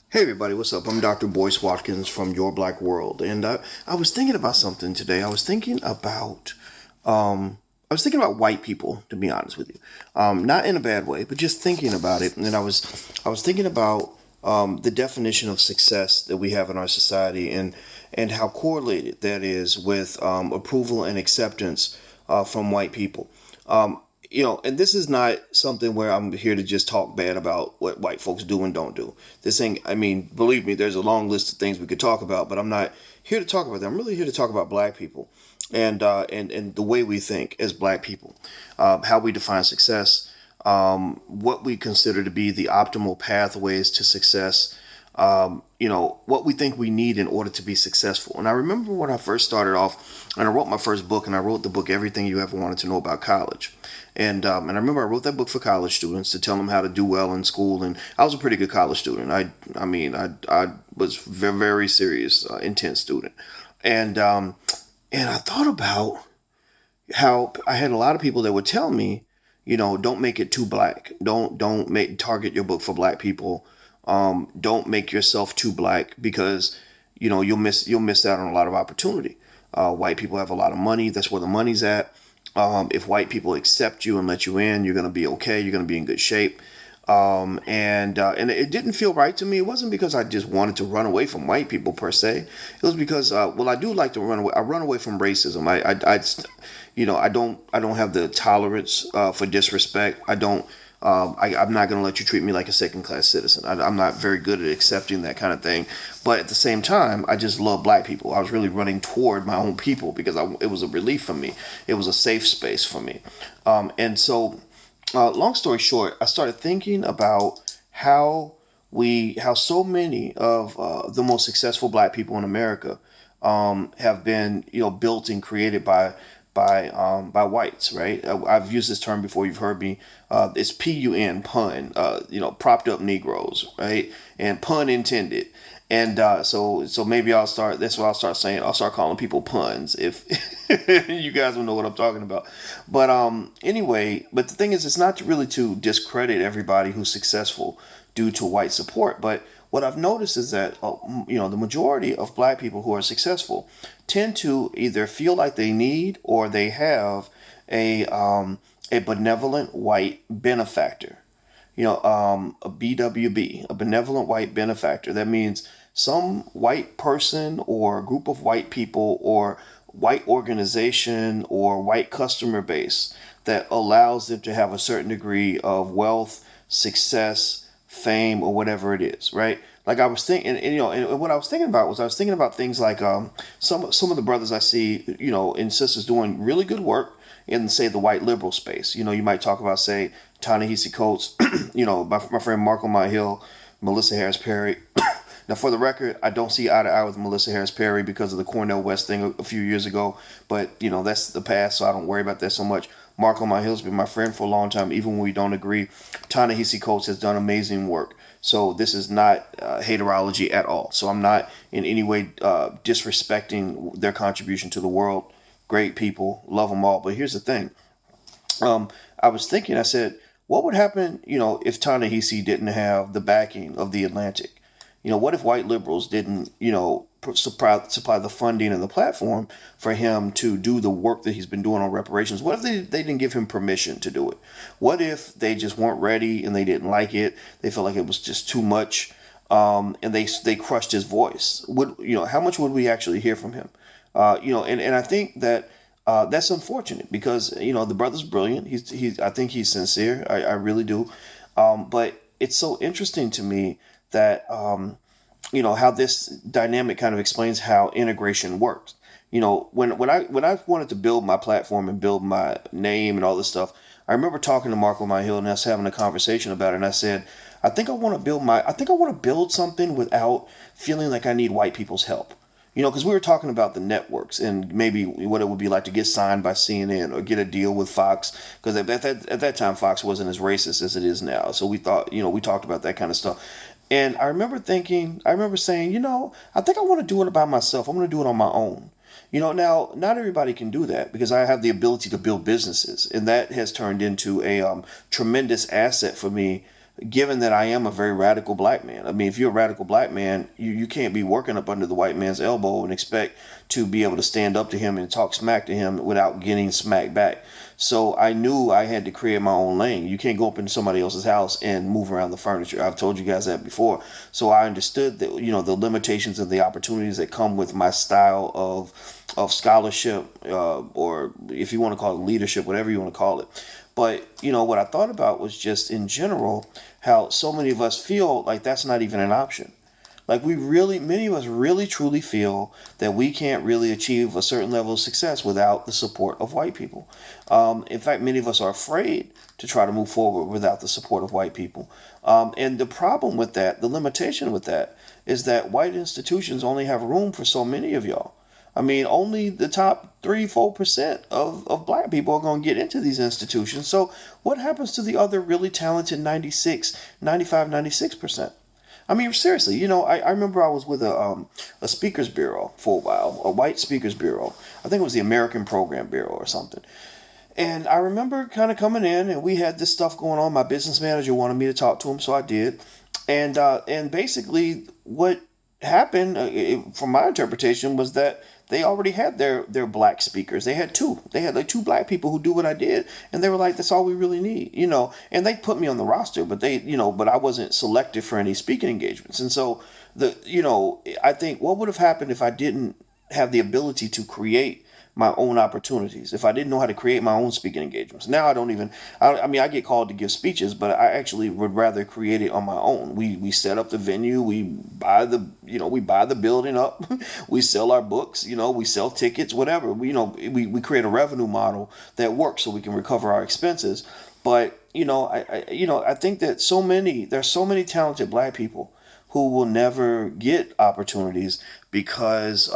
Hey everybody, what's up? I'm Dr. Boyce Watkins from Your Black World, and I was thinking about something today. I was thinking about white people, to be honest with you, not in a bad way, but just thinking about it. And I was thinking about the definition of success that we have in our society, and how correlated that is with approval and acceptance from white people. Um, and this is not something where I'm here to just talk bad about what white folks do and don't do. This thing, I mean, believe me, there's a long list of things we could talk about, but I'm not here to talk about that. I'm really here to talk about black people and the way we think as black people, how we define success, what we consider to be the optimal pathways to success, what we think we need in order to be successful. And I remember when I first started off, and I wrote my first book, and I wrote the book Everything You Ever Wanted to Know About College. And I remember I wrote that book for college students to tell them how to do well in school. And I was a pretty good college student. I was very, very serious, intense student. And I thought about how I had a lot of people that would tell me, don't make it too black. Don't make target your book for black people. Don't make yourself too black because you'll miss out on a lot of opportunity. White people have a lot of money. That's where the money's at. If white people accept you and let you in, you're going to be okay. You're going to be in good shape. And it didn't feel right to me. It wasn't because I just wanted to run away from white people per se. It was because, I do like to run away. I run away from racism. I don't have the tolerance for disrespect. I'm not going to let you treat me like a second class citizen. I'm not very good at accepting that kind of thing. But at the same time, I just love black people. I was really running toward my own people because it was a relief for me. It was a safe space for me. And so, long story short, I started thinking about how so many of the most successful black people in America have been, built and created by whites, right? I've used this term before. You've heard me. It's pun, pun. Propped up Negroes, right? And pun intended. And so maybe I'll start. That's what I'll start saying. I'll start calling people puns if you guys will know what I'm talking about. But but the thing is, it's not really to discredit everybody who's successful due to white support. But what I've noticed is that the majority of black people who are successful tend to either feel like they need or they have a benevolent white benefactor. A BWB, a benevolent white benefactor. That means some white person or group of white people or white organization or white customer base that allows them to have a certain degree of wealth, success, fame, or whatever it is, right? Like I was thinking, and what I was thinking about was I was thinking about things like some of the brothers I see, and sisters doing really good work in, say, the white liberal space. You might talk about, say, Ta-Nehisi Coates, my friend Marco Hill, Melissa Harris Perry. Now, for the record, I don't see eye to eye with Melissa Harris Perry because of the Cornell West thing a few years ago. But, that's the past, so I don't worry about that so much. Marco Hill's been my friend for a long time, even when we don't agree. Ta-Nehisi Coates has done amazing work. So this is not haterology at all. So I'm not in any way disrespecting their contribution to the world. Great people, love them all. But here's the thing. I was thinking, I said, what would happen, if Ta-Nehisi didn't have the backing of the Atlantic? What if white liberals didn't, supply the funding and the platform for him to do the work that he's been doing on reparations? What if they didn't give him permission to do it? What if they just weren't ready and they didn't like it? They felt like it was just too much, and they crushed his voice. How much would we actually hear from him? And I think that that's unfortunate because the brother's brilliant. I think he's sincere. I really do. But it's so interesting to me that how this dynamic kind of explains how integration works. When I wanted to build my platform and build my name and all this stuff, I remember talking to Marco Hill and us having a conversation about it. And I said, I think I want to build something without feeling like I need white people's help. Because we were talking about the networks and maybe what it would be like to get signed by CNN or get a deal with Fox. Because at that time, Fox wasn't as racist as it is now. So we thought, we talked about that kind of stuff. And I remember saying, I think I want to do it by myself. I'm going to do it on my own. Now, not everybody can do that because I have the ability to build businesses. And that has turned into a tremendous asset for me given that I am a very radical black man. I mean, if you're a radical black man, you can't be working up under the white man's elbow and expect to be able to stand up to him and talk smack to him without getting smacked back. So I knew I had to create my own lane. You can't go up into somebody else's house and move around the furniture. I've told you guys that before. So I understood that, the limitations and the opportunities that come with my style of scholarship, or if you want to call it leadership, whatever you want to call it. But, what I thought about was just in general how so many of us feel like that's not even an option. Like many of us really truly feel that we can't really achieve a certain level of success without the support of white people. In fact, many of us are afraid to try to move forward without the support of white people. And the problem with that, the limitation with that, is that white institutions only have room for so many of y'all. I mean, only the top 3-4% of black people are going to get into these institutions. So what happens to the other really talented 96%? I mean, seriously, I remember I was with a speakers bureau for a while, a white speakers bureau. I think it was the American Program Bureau or something. And I remember kind of coming in, and we had this stuff going on. My business manager wanted me to talk to him, so I did. And basically, what happened, from my interpretation, was that they already had their black speakers. They had two. They had like two black people who do what I did, and they were like, "That's all we really need," And they put me on the roster, but but I wasn't selected for any speaking engagements. And so I think what would have happened if I didn't have the ability to create my own opportunities, if I didn't know how to create my own speaking engagements. Now I mean, I get called to give speeches, but I actually would rather create it on my own. We set up the venue, we buy the building up, we sell our books, we sell tickets, whatever. We create a revenue model that works so we can recover our expenses. But I think that there's so many talented black people who will never get opportunities because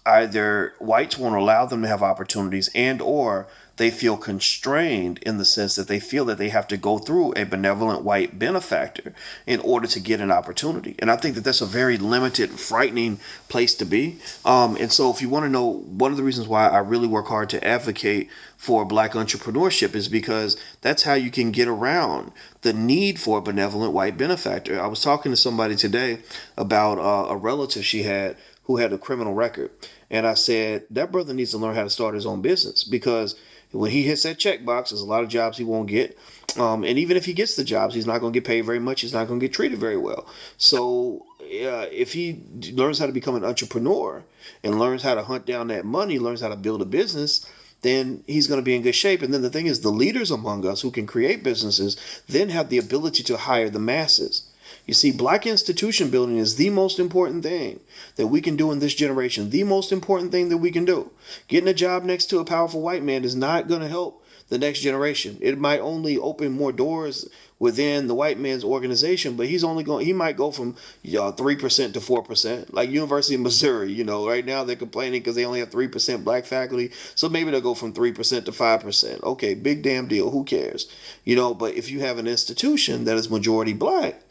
either whites won't allow them to have opportunities, and or they feel constrained in the sense that they feel that they have to go through a benevolent white benefactor in order to get an opportunity. And I think that that's a very limited and frightening place to be. And so if you want to know, one of the reasons why I really work hard to advocate for black entrepreneurship is because that's how you can get around the need for a benevolent white benefactor. I was talking to somebody today about a relative she had who had a criminal record. And I said, that brother needs to learn how to start his own business, because when he hits that checkbox, there's a lot of jobs he won't get. And even if he gets the jobs, he's not going to get paid very much. He's not going to get treated very well. So if he learns how to become an entrepreneur and learns how to hunt down that money, learns how to build a business, then he's going to be in good shape. And then the thing is, the leaders among us who can create businesses then have the ability to hire the masses. You see, black institution building is the most important thing that we can do in this generation. The most important thing that we can do. Getting a job next to a powerful white man is not going to help the next generation. It might only open more doors within the white man's organization, but he might go from 3% to 4%, like University of Missouri. Right now they're complaining because they only have 3% black faculty, so maybe they'll go from 3% to 5%. Okay, big damn deal. Who cares? But if you have an institution that is majority black,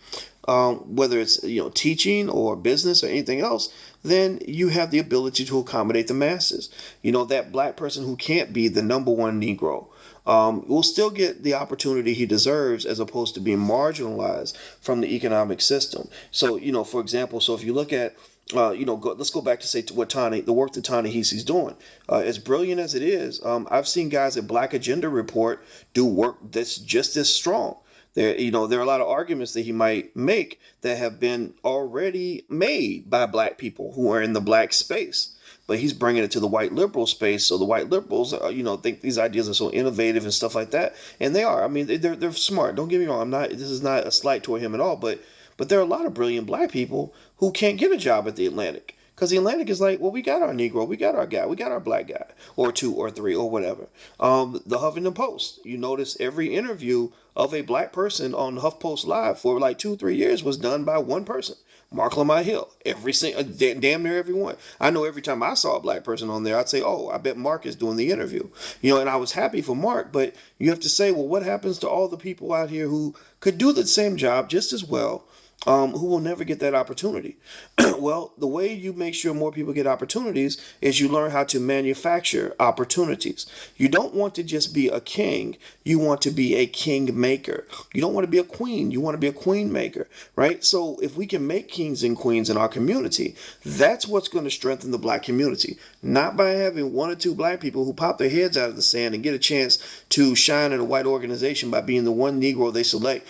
whether it's teaching or business or anything else, then you have the ability to accommodate the masses. That black person who can't be the number one Negro will still get the opportunity he deserves, as opposed to being marginalized from the economic system. So, for example, if you look at let's go back to say to the work that Ta-Nehisi's doing. As brilliant as it is, I've seen guys at Black Agenda Report do work that's just as strong. There are a lot of arguments that he might make that have been already made by black people who are in the black space, but he's bringing it to the white liberal space. So the white liberals, think these ideas are so innovative and stuff like that, and they are. I mean, they're smart. Don't get me wrong. This is not a slight toward him at all, but there are a lot of brilliant black people who can't get a job at the Atlantic. Because the Atlantic is like, well, we got our Negro, we got our guy, we got our black guy, or two or three or whatever. The Huffington Post, you notice every interview of a black person on HuffPost Live for like 2-3 years was done by one person, Mark Lamont Hill. Damn near every one. I know every time I saw a black person on there, I'd say, oh, I bet Mark is doing the interview. And I was happy for Mark, but you have to say, well, what happens to all the people out here who could do the same job just as well, who will never get that opportunity. Well, the way you make sure more people get opportunities is you learn how to manufacture opportunities. You don't want to just be a king, you want to be a king maker. You don't want to be a queen, you want to be a queen maker, right? So if we can make kings and queens in our community, that's what's going to strengthen the black community. Not by having one or two black people who pop their heads out of the sand and get a chance to shine in a white organization by being the one Negro they select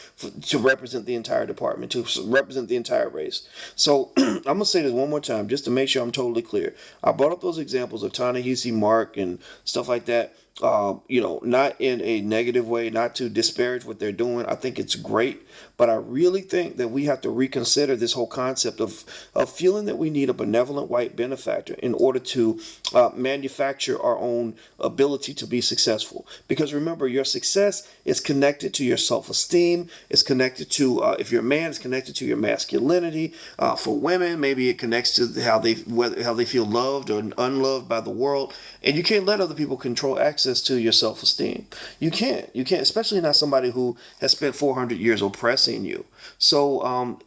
to represent the entire department, to represent the entire race. So I'm going to say this one more time just to make sure I'm totally clear. I brought up those examples of Ta-Nehisi, Mark, and stuff like that. Not in a negative way, not to disparage what they're doing. I think it's great, but I really think that we have to reconsider this whole concept of feeling that we need a benevolent white benefactor in order to manufacture our own ability to be successful. Because remember, your success is connected to your self-esteem. It's connected to, if you're a man, it's connected to your masculinity. For women, maybe it connects to how they feel loved or unloved by the world. And you can't let other people control access to your self-esteem. You can't, especially not somebody who has spent 400 years oppressing you. So,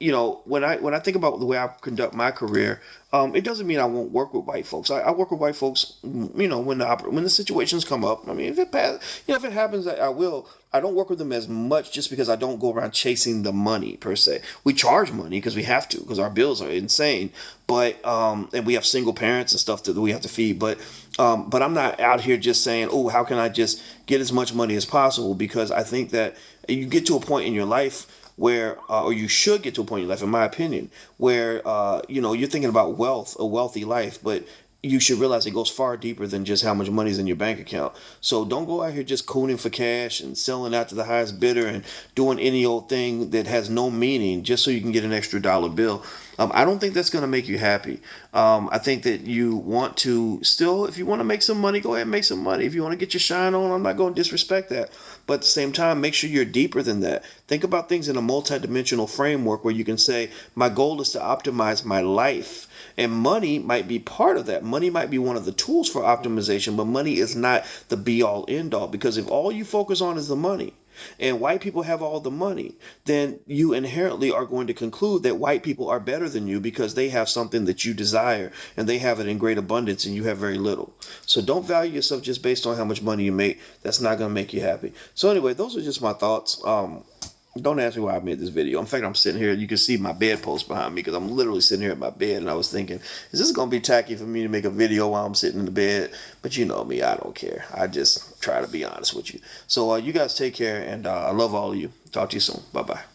when I think about the way I conduct my career, it doesn't mean I won't work with white folks. I work with white folks, when the situations come up. I mean, if it happens, I will. I don't work with them as much just because I don't go around chasing the money per se. We charge money because we have to, because our bills are insane. But and we have single parents and stuff that we have to feed. But I'm not out here just saying, oh, how can I just get as much money as possible? Because I think that you get to a point in your life where, or you should get to a point in your life, in my opinion, where you're thinking about wealth, a wealthy life, but you should realize it goes far deeper than just how much money is in your bank account. So don't go out here just cooning for cash and selling out to the highest bidder and doing any old thing that has no meaning just so you can get an extra dollar bill. I don't think that's going to make you happy. I think that you want to still, if you want to make some money, go ahead and make some money. If you want to get your shine on, I'm not going to disrespect that. But at the same time, make sure you're deeper than that. Think about things in a multidimensional framework where you can say, my goal is to optimize my life. And money might be part of that. Money might be one of the tools for optimization, but money is not the be all end all. Because if all you focus on is the money, and white people have all the money, then you inherently are going to conclude that white people are better than you because they have something that you desire and they have it in great abundance and you have very little. So don't value yourself just based on how much money you make. That's not going to make you happy. So anyway, those are just my thoughts. Don't ask me why I made this video. In fact, I'm sitting here. You can see my bedpost behind me because I'm literally sitting here at my bed. And I was thinking, is this going to be tacky for me to make a video while I'm sitting in the bed? But you know me, I don't care. I just try to be honest with you. So you guys take care. And I love all of you. Talk to you soon. Bye-bye.